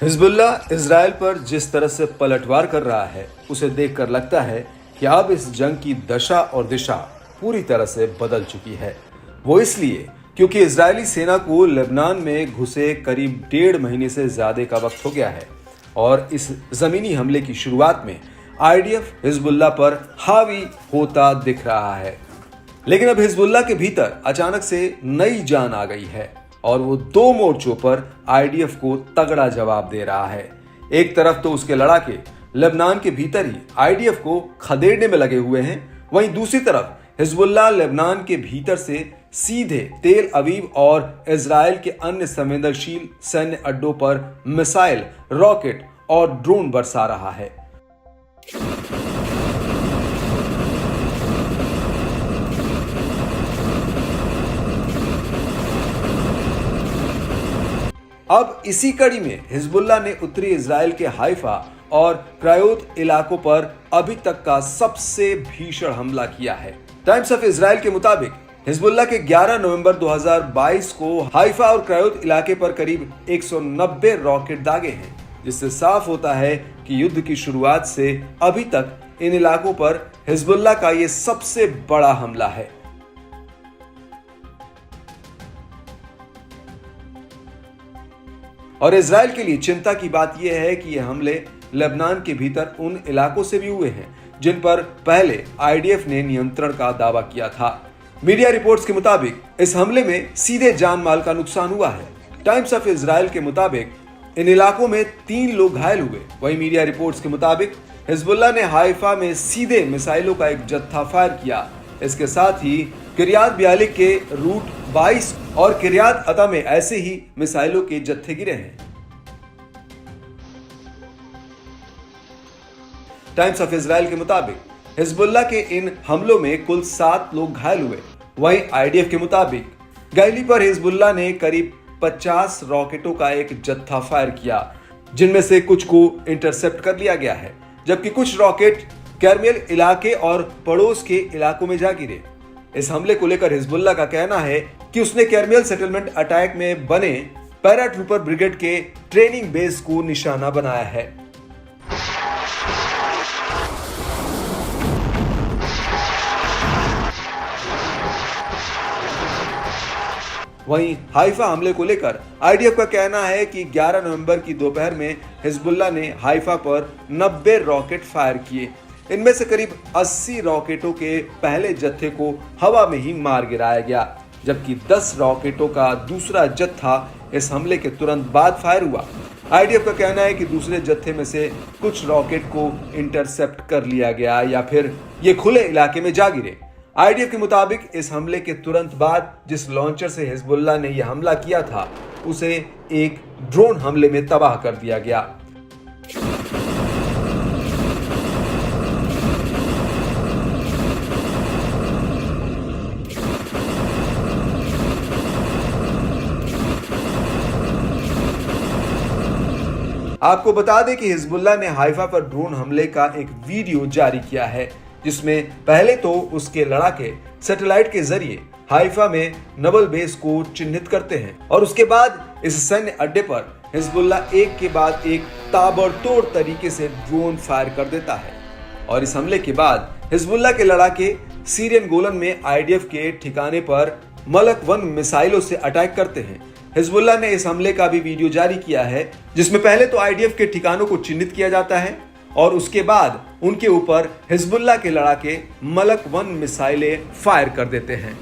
Hezbollah Israel पर जिस तरह से पलटवार कर रहा है उसे देखकर लगता है कि अब इस जंग की दशा और दिशा पूरी तरह से बदल चुकी है। वो इसलिए क्योंकि इजरायली सेना को लेबनान में घुसे करीब 1.5 महीने से ज्यादा का वक्त हो गया है और इस जमीनी हमले की शुरुआत में आईडीएफ हिजबुल्लाह पर हावी होता दिख रहा है। लेकिन अब हिजबुल्लाह के भीतर अचानक से नई जान आ गई है और वो 2 मोर्चों पर आईडीएफ को तगड़ा जवाब दे रहा है। एक तरफ तो उसके लड़ाके लेबनान के भीतर ही आईडीएफ को खदेड़ने में लगे हुए हैं, वहीं दूसरी तरफ हिजबुल्लाह लेबनान के भीतर से सीधे तेल अवीव और इजराइल के अन्य संवेदनशील सैन्य अड्डों पर मिसाइल, रॉकेट और ड्रोन बरसा रहा है। अब इसी कड़ी में हिजबुल्लाह ने उत्तरी इजराइल के हाइफा और क्रायोत इलाकों पर अभी तक का सबसे भीषण हमला किया है। टाइम्स ऑफ इजराइल के मुताबिक हिजबुल्लाह के 11 नवंबर 2022 को हाइफा और क्रायोत इलाके पर करीब 190 रॉकेट दागे हैं, जिससे साफ होता है कि युद्ध की शुरुआत से अभी तक इन इलाकों पर हिजबुल्लाह का यह सबसे बड़ा हमला है। और इजराइल के लिए चिंता की बात यह है कि ये हमले लेबनान के भीतर उन इलाकों से भी हुए हैं जिन पर पहले आईडीएफ ने नियंत्रण का दावा किया था। मीडिया रिपोर्ट्स के मुताबिक इस हमले में सीधे जान माल का नुकसान हुआ है। टाइम्स ऑफ इजराइल के मुताबिक इन इलाकों में 3 लोग घायल हुए। वहीं मीडिया रिपोर्ट्स के मुताबिक हिजबुल्लाह ने हाइफा में सीधे मिसाइलों का एक जत्था फायर किया। इसके साथ ही किरियात बियालिक के रूट 22 और किरियात अता में ऐसे ही मिसाइलों के जत्थे गिरे हैं। टाइम्स ऑफ इजराइल के मुताबिक हिजबुल्लाह के इन हमलों में कुल 7 लोग घायल हुए। वहीं आईडीएफ के मुताबिक गैली पर हिजबुल्लाह ने करीब 50 रॉकेटों का एक जत्था फायर किया, जिनमें से कुछ को इंटरसेप्ट कर लिया गया है, जबकि कुछ रॉकेट कैरमेल इलाके और पड़ोस के इलाकों में जा गिरे। इस हमले को लेकर हिजबुल्लाह का कहना है कि उसने कैरमेल सेटलमेंट अटैक में बने पैराट्रूपर ब्रिगेड के ट्रेनिंग बेस को निशाना बनाया है। वहीं हाइफा हमले को लेकर आईडीएफ का कहना है कि 11 नवंबर की दोपहर में हिजबुल्लाह ने हाइफा पर 90 रॉकेट फायर किए। इनमें से करीब 80 रॉकेटों के पहले जत्थे को हवा में ही मार गिराया गया, जबकि 10 रॉकेटों का दूसरा जत्था इस हमले के तुरंत बाद फायर हुआ। आईडीएफ का कहना है कि दूसरे जत्थे में से कुछ रॉकेट को इंटरसेप्ट कर लिया गया या फिर ये खुले इलाके में जा गिरे। आईडीएफ के मुताबिक इस हमले के तुरंत बाद जिस लॉन्चर से हिजबुल्लाह ने यह हमला किया था उसे एक ड्रोन हमले में तबाह कर दिया गया। आपको बता दें कि हिजबुल्लाह ने हाइफा पर ड्रोन हमले का एक वीडियो जारी किया है, जिसमें पहले तो उसके लड़ाके सैटेलाइट के जरिए हाइफा में नवल बेस को चिन्हित करते हैं और उसके बाद इस सैन्य अड्डे पर हिजबुल्लाह एक के बाद एक ताबड़तोड़ तरीके से ड्रोन फायर कर देता है। और इस हमले के बाद हिजबुल्लाह के लड़ाके सीरियन गोलन में आईडीएफ के ठिकाने पर मलक 1 मिसाइलों से अटैक करते हैं। हिजबुल्लाह ने इस हमले का भी वीडियो जारी किया है, जिसमें पहले तो आईडीएफ के ठिकानों को चिन्हित किया जाता है और उसके बाद उनके ऊपर हिजबुल्लाह के लड़ाके मलक 1 मिसाइलें फायर कर देते हैं।